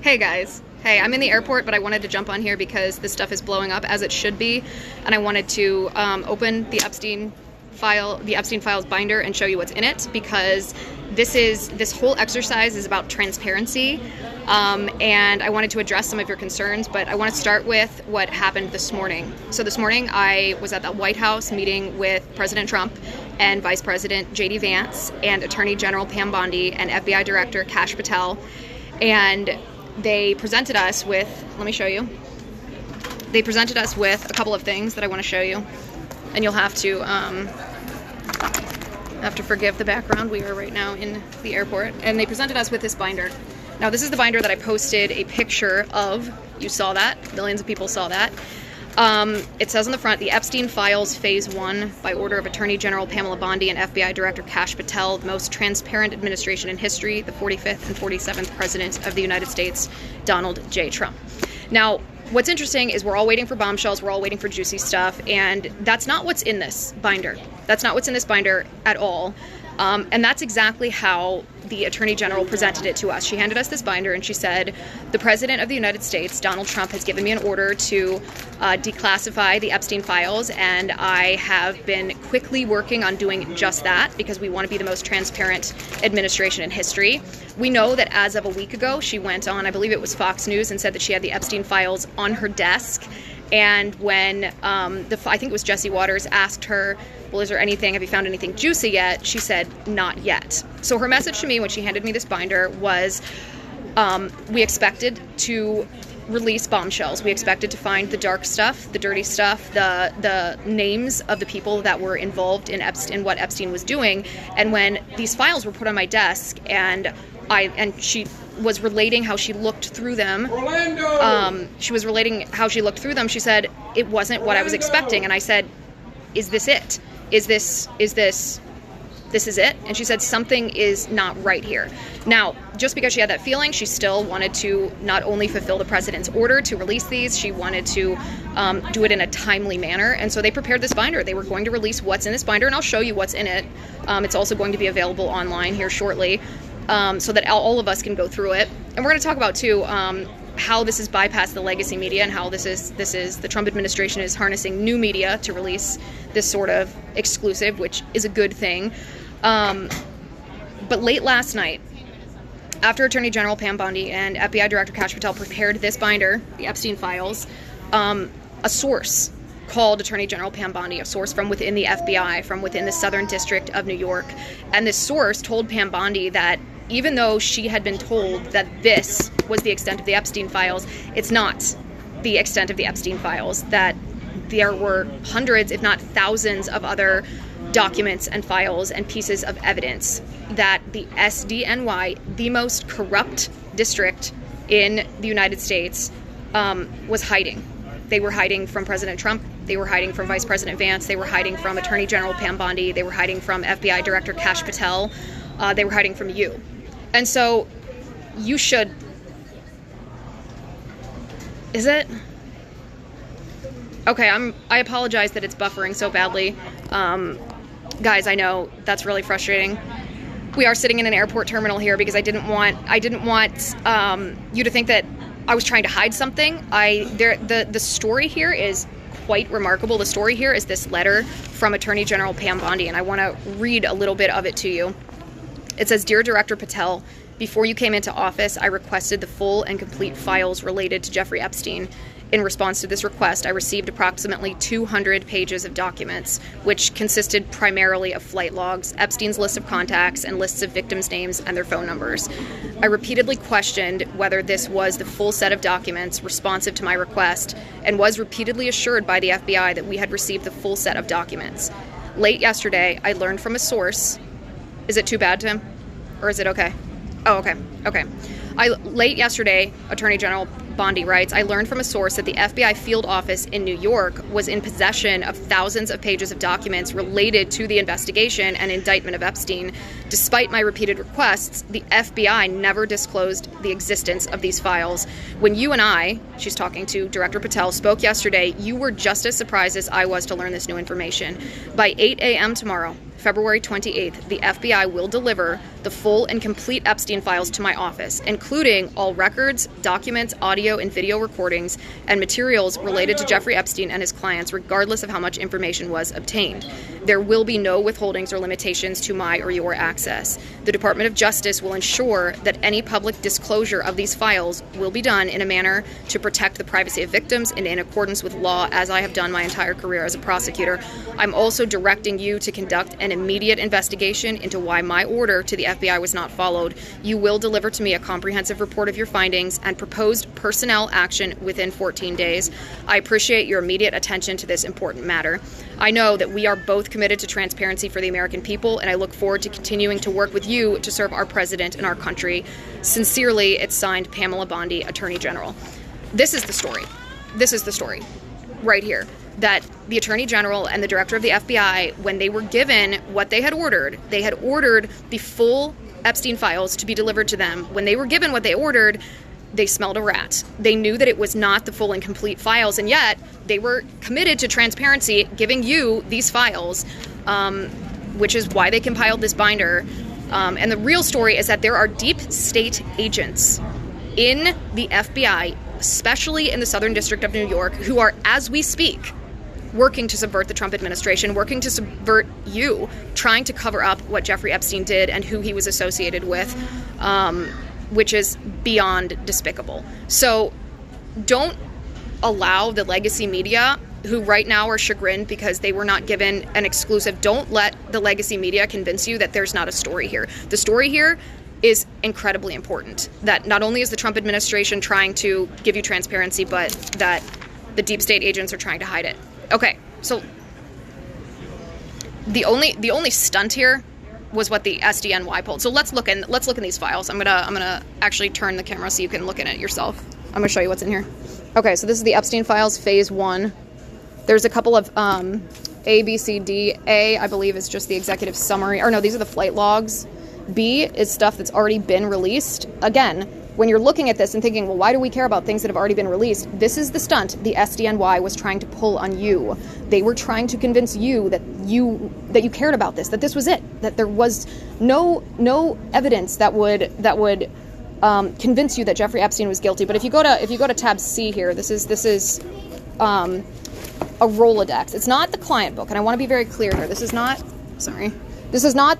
Hey guys. Hey, I'm in the airport, but I wanted to jump on here because this stuff is blowing up as it should be, and I wanted to open the Epstein Files binder and show you what's in it, because this whole exercise is about transparency, and I wanted to address some of your concerns, but I want to start with what happened this morning. So this morning I was at the White House meeting with President Trump and Vice President J.D. Vance and Attorney General Pam Bondi and FBI Director Kash Patel, and they presented us with, let me show you. They presented us with a couple of things that I want to show you, and you'll have to forgive the background. We are right now in the airport, and they presented us with this binder. Now, this is the binder that I posted a picture of. You saw that. Millions of people saw that. It says on the front, the Epstein Files Phase I, by order of Attorney General Pamela Bondi and FBI Director Kash Patel, the most transparent administration in history, the 45th and 47th President of the United States, Donald J. Trump. Now, what's interesting is we're all waiting for bombshells, we're all waiting for juicy stuff, and that's not what's in this binder. That's not what's in this binder at all. And that's exactly how the Attorney General presented it to us. She handed us this binder and she said, the President of the United States, Donald Trump, has given me an order to declassify the Epstein files, and I have been quickly working on doing just that because we want to be the most transparent administration in history. We know that as of a week ago, she went on, I believe it was Fox News, and said that she had the Epstein files on her desk. And when I think it was Jesse Waters asked her, well, is there anything, have you found anything juicy yet? She said, not yet. So her message to me when she handed me this binder was, we expected to release bombshells. We expected to find the dark stuff, the dirty stuff, the names of the people that were involved in what Epstein was doing. And when these files were put on my desk, and she was relating how she looked through them. She was relating how she looked through them. She said, it wasn't what I was expecting. And I said, is this it? Is this it? And she said, something is not right here. Now, just because she had that feeling, she still wanted to not only fulfill the president's order to release these, she wanted to do it in a timely manner. And so they prepared this binder. They were going to release what's in this binder, and I'll show you what's in it. It's also going to be available online here shortly, so that all of us can go through it. And we're going to talk about, too, how this has bypassed the legacy media, and how this is the Trump administration is harnessing new media to release this sort of exclusive, which is a good thing. But late last night, after Attorney General Pam Bondi and FBI Director Kash Patel prepared this binder, the Epstein Files, a source called Attorney General Pam Bondi, a source from within the FBI, from within the Southern District of New York. And this source told Pam Bondi that even though she had been told that this was the extent of the Epstein files, it's not the extent of the Epstein files, that there were hundreds, if not thousands, of other documents and files and pieces of evidence that the SDNY, the most corrupt district in the United States, was hiding. They were hiding from President Trump. They were hiding from Vice President Vance. They were hiding from Attorney General Pam Bondi. They were hiding from FBI Director Kash Patel. They were hiding from you. And so you should... Is it? Okay, I apologize that it's buffering so badly. Guys, I know that's really frustrating. We are sitting in an airport terminal here because I didn't want you to think that I was trying to hide something. The story here is quite remarkable. The story here is this letter from Attorney General Pam Bondi, and I want to read a little bit of it to you. It says, Dear Director Patel, before you came into office, I requested the full and complete files related to Jeffrey Epstein. In response to this request, I received approximately 200 pages of documents, which consisted primarily of flight logs, Epstein's list of contacts, and lists of victims' names and their phone numbers. I repeatedly questioned whether this was the full set of documents responsive to my request, and was repeatedly assured by the FBI that we had received the full set of documents. Late yesterday, I learned from a source... Is it too bad, Tim? Or is it okay? Oh, okay. Okay. Late yesterday, Attorney General Bondi writes, I learned from a source that the FBI field office in New York was in possession of thousands of pages of documents related to the investigation and indictment of Epstein. Despite my repeated requests, the FBI never disclosed the existence of these files. When you and I, she's talking to Director Patel, spoke yesterday, you were just as surprised as I was to learn this new information. By 8 a.m. tomorrow, February 28th, the FBI will deliver the the full and complete Epstein files to my office, including all records, documents, audio and video recordings, and materials related to Jeffrey Epstein and his clients, regardless of how much information was obtained. There will be no withholdings or limitations to my or your access. The Department of Justice will ensure that any public disclosure of these files will be done in a manner to protect the privacy of victims and in accordance with law, as I have done my entire career as a prosecutor. I'm also directing you to conduct an immediate investigation into why my order to the FBI was not followed. You will deliver to me a comprehensive report of your findings and proposed personnel action within 14 days. I appreciate your immediate attention to this important matter. I know that we are both committed to transparency for the American people, and I look forward to continuing to work with you to serve our president and our country. Sincerely, it's signed Pamela Bondi, Attorney General. This is the story. This is the story right here. That the Attorney General and the Director of the FBI, when they were given what they had ordered the full Epstein files to be delivered to them. When they were given what they ordered, they smelled a rat. They knew that it was not the full and complete files, and yet they were committed to transparency, giving you these files, which is why they compiled this binder. And the real story is that there are deep state agents in the FBI, especially in the Southern District of New York, who are, as we speak, working to subvert the Trump administration, working to subvert you, trying to cover up what Jeffrey Epstein did and who he was associated with, which is beyond despicable. So don't allow the legacy media, who right now are chagrined because they were not given an exclusive, don't let the legacy media convince you that there's not a story here. The story here is incredibly important. That not only is the Trump administration trying to give you transparency, but that the deep state agents are trying to hide it. Okay, so the only stunt here was what the SDNY pulled. So let's look in these files. I'm gonna actually turn the camera so you can look in it yourself. I'm gonna show you what's in here. Okay, so this is the Epstein Files Phase I. There's a couple of A, B, C, D. A, I believe, is just the executive summary. Or no, these are the flight logs. B is stuff that's already been released. Again, when you're looking at this and thinking, well, why do we care about things that have already been released? This is the stunt the SDNY was trying to pull on you. They were trying to convince you that you cared about this, that this was it, that there was no evidence that would convince you that Jeffrey Epstein was guilty. But if you go to tab C here, this is a Rolodex. It's not the client book, and I want to be very clear here. This is not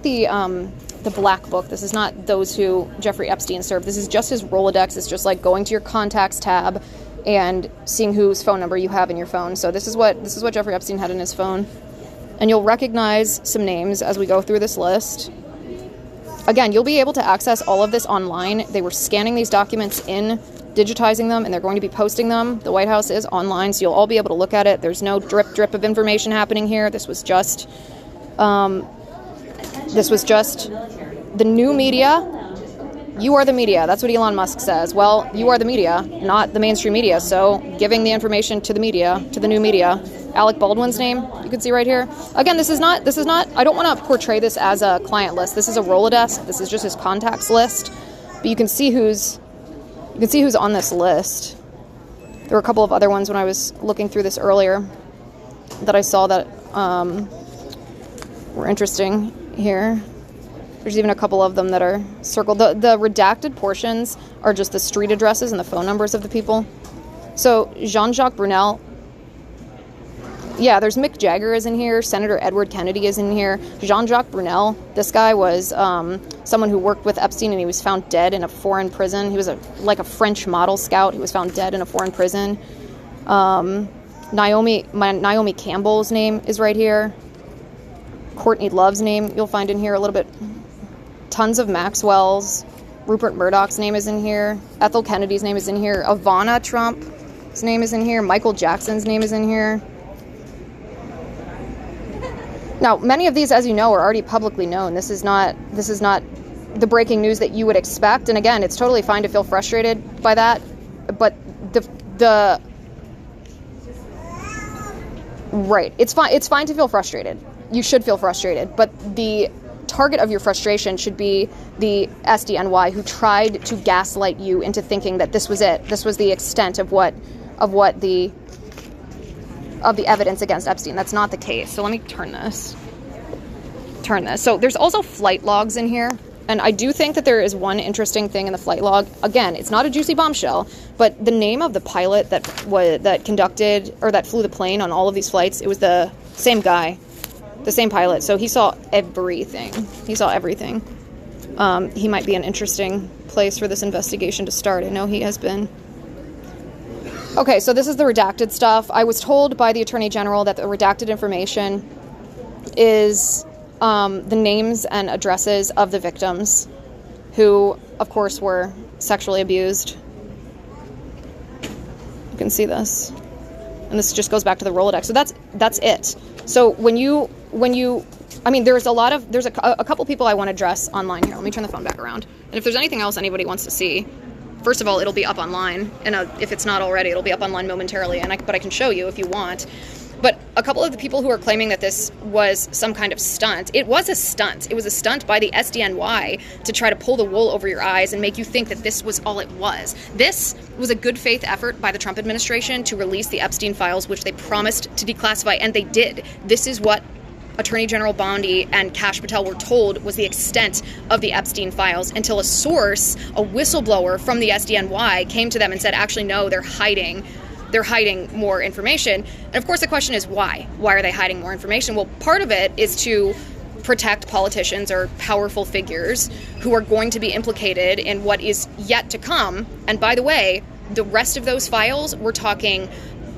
the black book. This is not those who Jeffrey Epstein served. This is just his Rolodex. It's just like going to your contacts tab and seeing whose phone number you have in your phone. So this is what Jeffrey Epstein had in his phone. And you'll recognize some names as we go through this list. Again, you'll be able to access all of this online. They were scanning these documents in, digitizing them, and they're going to be posting them. The White House is online, so you'll all be able to look at it. There's no drip of information happening here. This was just the new media. You are the media. That's what Elon Musk says. Well, you are the media, not the mainstream media. So giving the information to the media, to the new media. Alec Baldwin's name, you can see right here. Again, this is not, I don't want to portray this as a client list. This is a Rolodex. This is just his contacts list. But you can see who's on this list. There were a couple of other ones when I was looking through this earlier that I saw that were interesting here. There's even a couple of them that are circled. The redacted portions are just the street addresses and the phone numbers of the people. So Jean-Jacques Brunel, yeah, there's Mick Jagger is in here. Senator Edward Kennedy is in here. Jean-Jacques Brunel, this guy was someone who worked with Epstein, and he was found dead in a foreign prison. He was like a French model scout. He was found dead in a foreign prison. Naomi Campbell's name is right here. Courtney Love's name you'll find in here a little bit. Tons of Maxwell's. Rupert Murdoch's name is in here. Ethel Kennedy's name is in here. Ivana Trump's name is in here. Michael Jackson's name is in here. Now, many of these, as you know, are already publicly known. This is not the breaking news that you would expect. And again, it's totally fine to feel frustrated by that. But right, it's fine to feel frustrated. You should feel frustrated. But the target of your frustration should be the SDNY, who tried to gaslight you into thinking that this was it. This was the extent of the evidence against Epstein. That's not the case. So let me turn this. So there's also flight logs in here. And I do think that there is one interesting thing in the flight log. Again, it's not a juicy bombshell, but the name of the pilot that flew the plane on all of these flights, it was the same guy, the same pilot. So he saw everything. He saw everything. He might be an interesting place for this investigation to start. I know he has been. Okay, so this is the redacted stuff. I was told by the Attorney General that the redacted information is the names and addresses of the victims who, of course, were sexually abused. You can see this. And this just goes back to the Rolodex. So that's it. So when you I mean, there's a couple people I want to address online here. Let me turn the phone back around. And if there's anything else anybody wants to see, first of all, it'll be up online. And if it's not already, it'll be up online momentarily. But I can show you if you want. But a couple of the people who are claiming that this was some kind of stunt, it was a stunt. It was a stunt by the SDNY to try to pull the wool over your eyes and make you think that this was all it was. This was a good faith effort by the Trump administration to release the Epstein Files, which they promised to declassify, and they did. This is what Attorney General Bondi and Kash Patel were told was the extent of the Epstein Files, until a source, a whistleblower from the SDNY, came to them and said, actually, no, they're hiding more information. And of course the question is why? Why are they hiding more information? Well, part of it is to protect politicians or powerful figures who are going to be implicated in what is yet to come. And by the way, the rest of those files, we're talking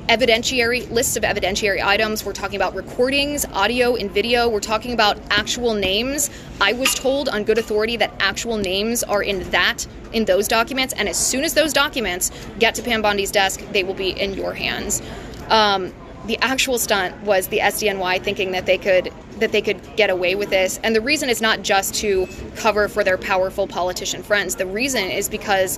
lists of evidentiary items. We're talking about recordings, audio and video. We're talking about actual names. I was told on good authority that actual names are in those documents. And as soon as those documents get to Pam Bondi's desk, they will be in your hands. The actual stunt was the SDNY thinking that they could get away with this. And the reason is not just to cover for their powerful politician friends. The reason is because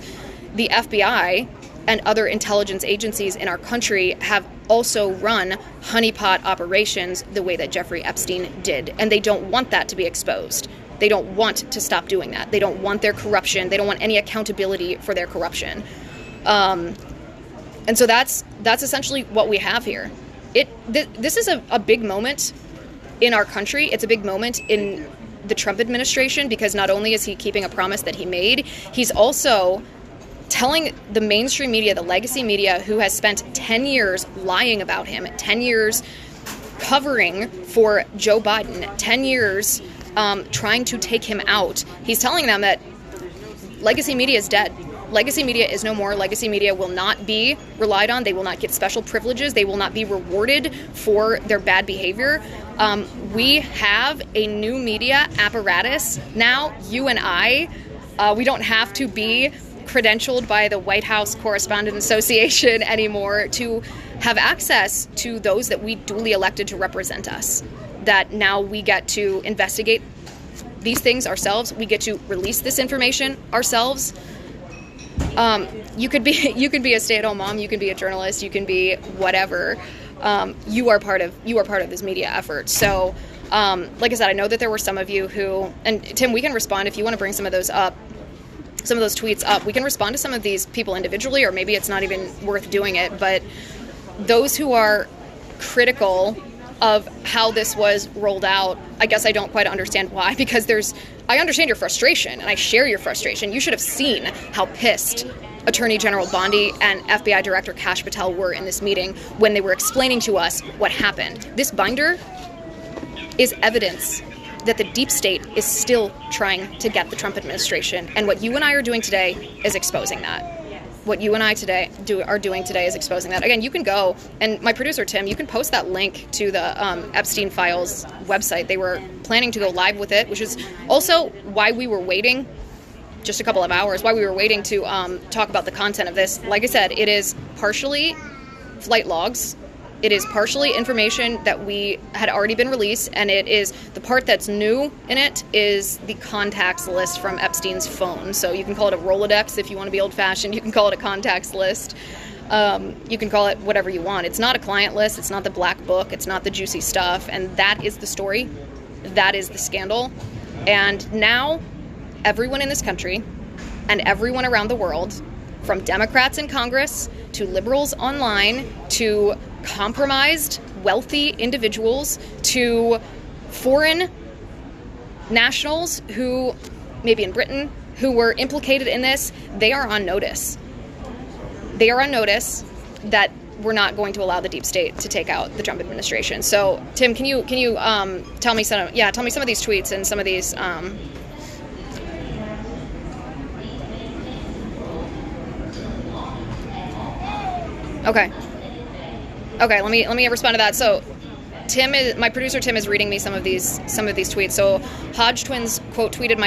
the FBI and other intelligence agencies in our country have also run honeypot operations the way that Jeffrey Epstein did. And they don't want that to be exposed. They don't want to stop doing that. They don't want their corruption. They don't want any accountability for their corruption. And so that's essentially what we have here. This is a big moment in our country. It's a big moment in the Trump administration, because not only is he keeping a promise that he made, he's also telling the mainstream media, the legacy media, who has spent 10 years lying about him, 10 years covering for Joe Biden, 10 years trying to take him out. He's telling them that legacy media is dead. Legacy media is no more. Legacy media will not be relied on. They will not get special privileges. They will not be rewarded for their bad behavior. We have a new media apparatus now, you and I. We don't have to be credentialed by the White House Correspondent Association anymore to have access to those that we duly elected to represent us. That now we get to investigate these things ourselves. We get to release this information ourselves. You could be a stay-at-home mom. You can be a journalist. You can be whatever. You are part of this media effort. So, like I said, I know that there were some of you who, and Tim, we can respond if you want to bring some of those tweets up. We can respond to some of these people individually, or maybe it's not even worth doing it. But those who are critical of how this was rolled out, I guess I don't quite understand why, because I understand your frustration and I share your frustration. You should have seen how pissed Attorney General Bondi and FBI Director Kash Patel were in this meeting when they were explaining to us what happened. This binder is evidence that the deep state is still trying to get the Trump administration. And what you and I are doing today is exposing that. What you and I are doing today is exposing that. Again, you can go, and my producer, Tim, you can post that link to the Epstein Files website. They were planning to go live with it, which is also why we were waiting just a couple of hours, why we were waiting to talk about the content of this. Like I said, it is partially flight logs. It is partially information that we had already been released, and it is the part that's new in it is the contacts list from Epstein's phone. So you can call it a Rolodex if you want to be old-fashioned. You can call it a contacts list. You can call it whatever you want. It's not a client list. It's not the black book. It's not the juicy stuff. And that is the story. That is the scandal. And now everyone in this country and everyone around the world, from Democrats in Congress to liberals online to compromised, wealthy individuals to foreign nationals who maybe in Britain, who were implicated in this, they are on notice. They are on notice that we're not going to allow the deep state to take out the Trump administration. So, Tim, can you tell me some of these tweets and some of these. Okay. Let me respond to that. So, my producer Tim is reading me some of these tweets. So, Hodge twins quote tweeted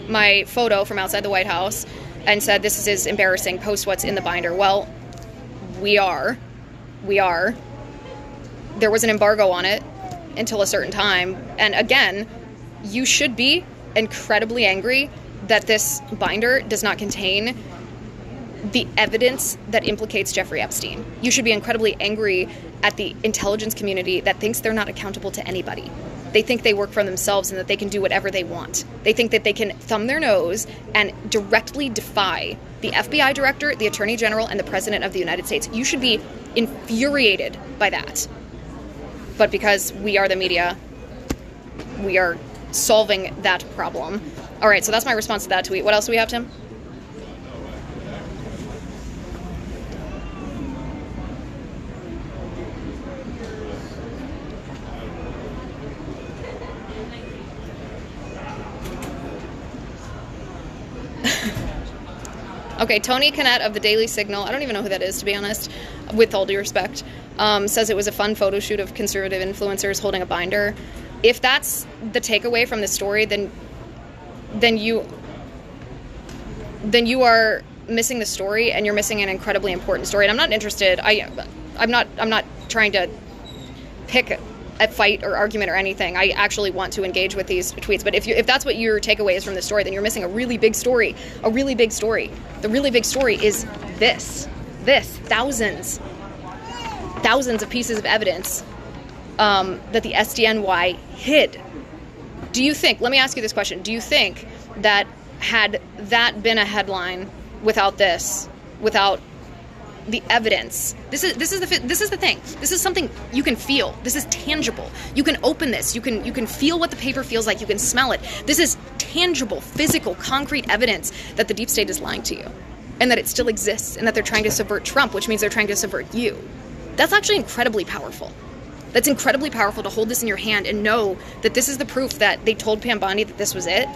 my photo from outside the White House and said, "This is embarrassing. Post what's in the binder." Well, we are. There was an embargo on it until a certain time. And again, you should be incredibly angry that this binder does not contain the evidence that implicates Jeffrey Epstein. You should be incredibly angry at the intelligence community that thinks they're not accountable to anybody. They think they work for themselves and that they can do whatever they want. They think that they can thumb their nose and directly defy the FBI director, the Attorney General, and the President of the United States. You should be infuriated by that. But because we are the media, we are solving that problem. All right, so that's my response to that tweet. What else do we have, Tim? Okay, Tony Cannett of the Daily Signal, I don't even know who that is, to be honest, with all due respect, says it was a fun photo shoot of conservative influencers holding a binder. If that's the takeaway from the story, then you are missing the story, and you're missing an incredibly important story. And I'm not interested. I'm not trying to pick a fight or argument or anything. I actually want to engage with these tweets. But if that's what your takeaway is from the story, then you're missing a really big story. A really big story. The really big story is this thousands of pieces of evidence that the SDNY hid. Do you think? Let me ask you this question. Do you think that had that been a headline without this, without the evidence, this is the thing. This is something you can feel. This is tangible. You can open this. You can feel what the paper feels like. You can smell it. This is tangible, physical, concrete evidence that the deep state is lying to you, and that it still exists, and that they're trying to subvert Trump, which means they're trying to subvert you. That's actually incredibly powerful. That's incredibly powerful to hold this in your hand and know that this is the proof that they told Pam Bondi that this was it,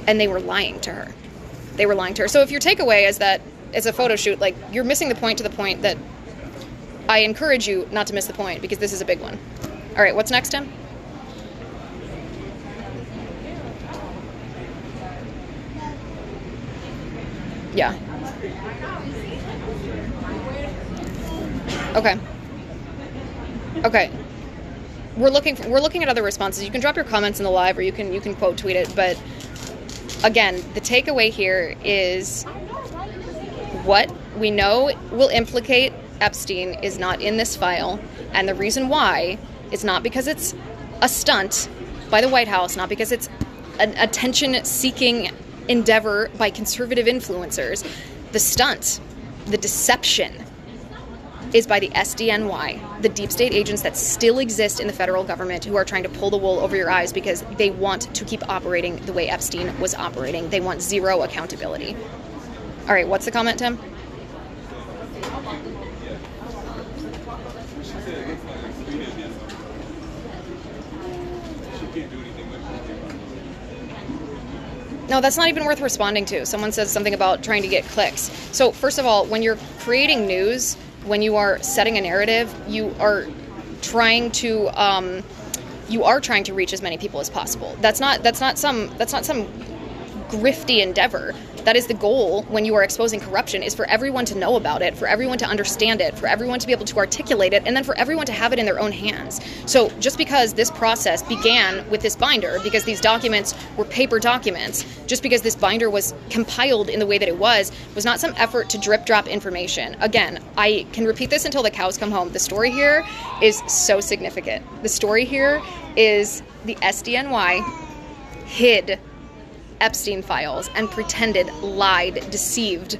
and they were lying to her. So if your takeaway is that it's a photo shoot, like, you're missing the point, to the point that I encourage you not to miss the point, because this is a big one. All right, what's next, Tim? Yeah. Okay. We're looking at other responses. You can drop your comments in the live, or you can quote tweet it, but again, the takeaway here is what we know will implicate Epstein is not in this file, and the reason why is not because it's a stunt by the White House, not because it's an attention-seeking endeavor by conservative influencers. The stunt, the deception, is by the SDNY, the deep state agents that still exist in the federal government, who are trying to pull the wool over your eyes because they want to keep operating the way Epstein was operating. They want zero accountability. All right, what's the comment, Tim? No, that's not even worth responding to. Someone says something about trying to get clicks. So first of all, when you're creating news, when you are setting a narrative, you are trying to reach as many people as possible. That's not some grifty endeavor. That is the goal when you are exposing corruption, is for everyone to know about it, for everyone to understand it, for everyone to be able to articulate it, and then for everyone to have it in their own hands. So just because this process began with this binder, because these documents were paper documents, just because this binder was compiled in the way that it was not some effort to drip drop information. Again, I can repeat this until the cows come home. The story here is so significant. The story here is the SDNY hid Epstein Files and pretended, lied, deceived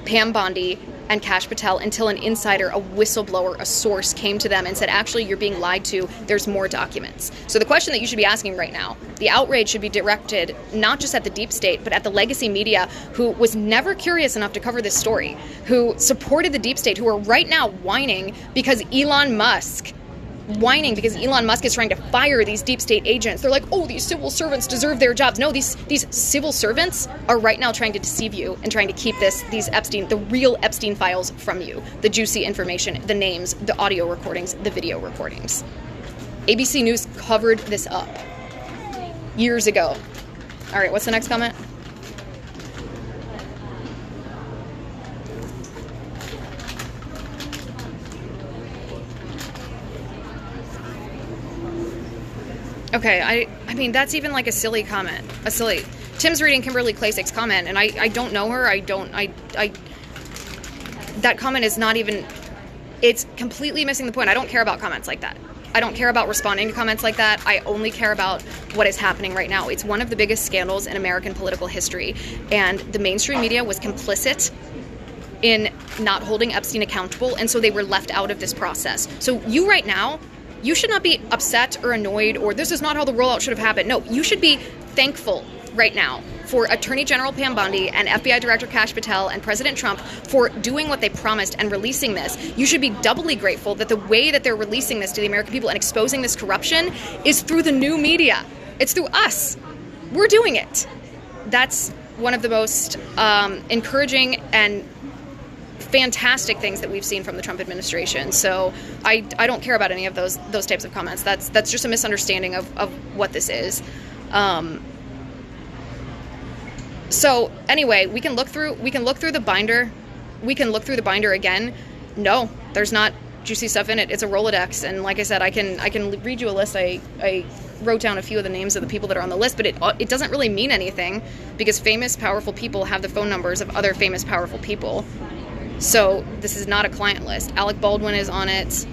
Pam Bondi and Kash Patel until an insider, a whistleblower, a source came to them and said, actually, you're being lied to. There's more documents. So the question that you should be asking right now, the outrage should be directed not just at the deep state, but at the legacy media who was never curious enough to cover this story, who supported the deep state, who are right now whining because Elon Musk is trying to fire these deep state agents. They're like, oh, these civil servants deserve their jobs. No, these civil servants are right now trying to deceive you and trying to keep the real Epstein files from you. The juicy information, the names, the audio recordings, the video recordings. ABC News covered this up years ago. All right, what's the next comment? Okay, I mean, that's even like a silly comment. Tim's reading Kimberly Klasick's comment, and I don't know her. That comment is not even, it's completely missing the point. I don't care about comments like that. I don't care about responding to comments like that. I only care about what is happening right now. It's one of the biggest scandals in American political history, and the mainstream media was complicit in not holding Epstein accountable, and so they were left out of this process. So you right now, you should not be upset or annoyed or this is not how the rollout should have happened. No, you should be thankful right now for Attorney General Pam Bondi and FBI Director Kash Patel and President Trump for doing what they promised and releasing this. You should be doubly grateful that the way that they're releasing this to the American people and exposing this corruption is through the new media. It's through us. We're doing it. That's one of the most encouraging and fantastic things that we've seen from the Trump administration. So I don't care about any of those types of comments. That's just a misunderstanding of what this is. So anyway, we can look through the binder. We can look through the binder again. No, there's not juicy stuff in it. It's a Rolodex, and like I said, I can read you a list. I wrote down a few of the names of the people that are on the list, but it doesn't really mean anything because famous, powerful people have the phone numbers of other famous, powerful people. So this is not a client list. Alec Baldwin is on it.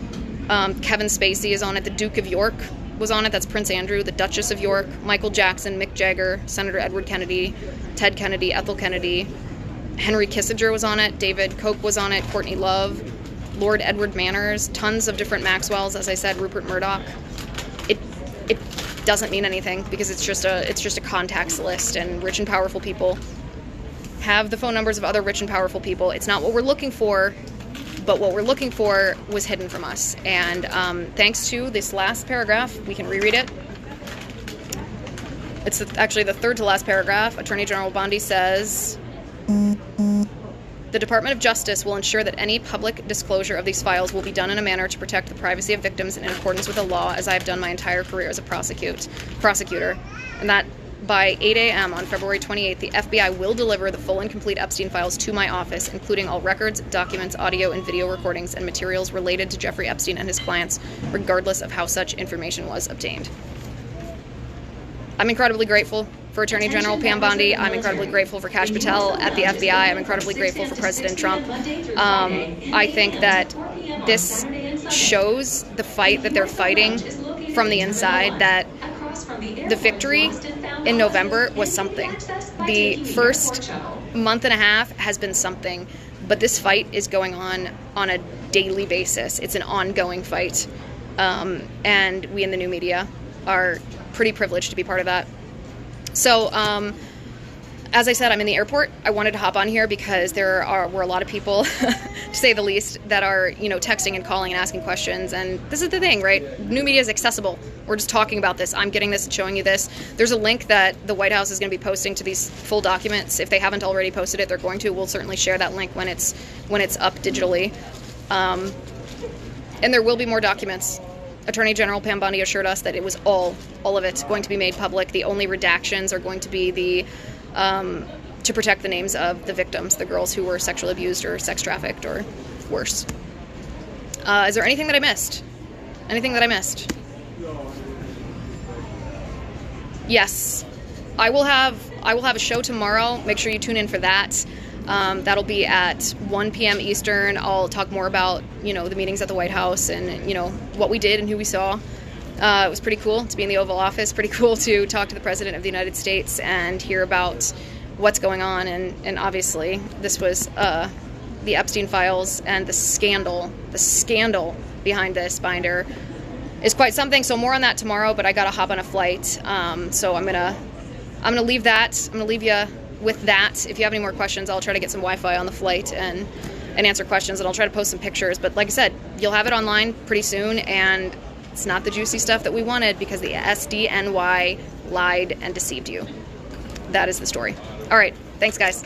Kevin Spacey is on it. The Duke of York was on it. That's Prince Andrew. The Duchess of York. Michael Jackson. Mick Jagger. Senator Edward Kennedy. Ted Kennedy. Ethel Kennedy. Henry Kissinger was on it. David Koch was on it. Courtney Love. Lord Edward Manners. Tons of different Maxwells. As I said, Rupert Murdoch. It doesn't mean anything because it's just a contacts list, and rich and powerful people have the phone numbers of other rich and powerful people. It's not what we're looking for, but what we're looking for was hidden from us. And thanks to this last paragraph, we can reread it. It's actually the third to last paragraph. Attorney General Bondi says, the Department of Justice will ensure that any public disclosure of these files will be done in a manner to protect the privacy of victims and in accordance with the law, as I have done my entire career as a prosecutor. And that by 8 a.m. on February 28th, the FBI will deliver the full and complete Epstein files to my office, including all records, documents, audio, and video recordings, and materials related to Jeffrey Epstein and his clients, regardless of how such information was obtained. I'm incredibly grateful for Attorney General Pam Bondi. I'm incredibly grateful for Kash Patel at the FBI. I'm incredibly grateful for President Trump. I think that this shows the fight that they're fighting from the inside, that the victory in November was something. The first month and a half has been something, but this fight is going on a daily basis. It's an ongoing fight, and we in the new media are pretty privileged to be part of that. So, as I said, I'm in the airport. I wanted to hop on here because were a lot of people, to say the least, that are, texting and calling and asking questions. And this is the thing, right? New media is accessible. We're just talking about this. I'm getting this and showing you this. There's a link that the White House is going to be posting to these full documents. If they haven't already posted it, they're going to. We'll certainly share that link when it's up digitally. And there will be more documents. Attorney General Pam Bondi assured us that it was all of it going to be made public. The only redactions are going to be to protect the names of the victims, the girls who were sexually abused or sex trafficked or worse. Is there anything that I missed? Anything that I missed? Yes, I will have a show tomorrow. Make sure you tune in for that. That'll be at 1 p.m. Eastern. I'll talk more about, the meetings at the White House and, what we did and who we saw. It was pretty cool to be in the Oval Office, pretty cool to talk to the President of the United States and hear about what's going on. And obviously, this was the Epstein Files and the scandal behind this binder is quite something. So more on that tomorrow, but I gotta hop on a flight. So I'm gonna leave that. I'm gonna leave you with that. If you have any more questions, I'll try to get some Wi-Fi on the flight and answer questions, and I'll try to post some pictures. But like I said, you'll have it online pretty soon, and it's not the juicy stuff that we wanted because the SDNY lied and deceived you. That is the story. All right, thanks guys.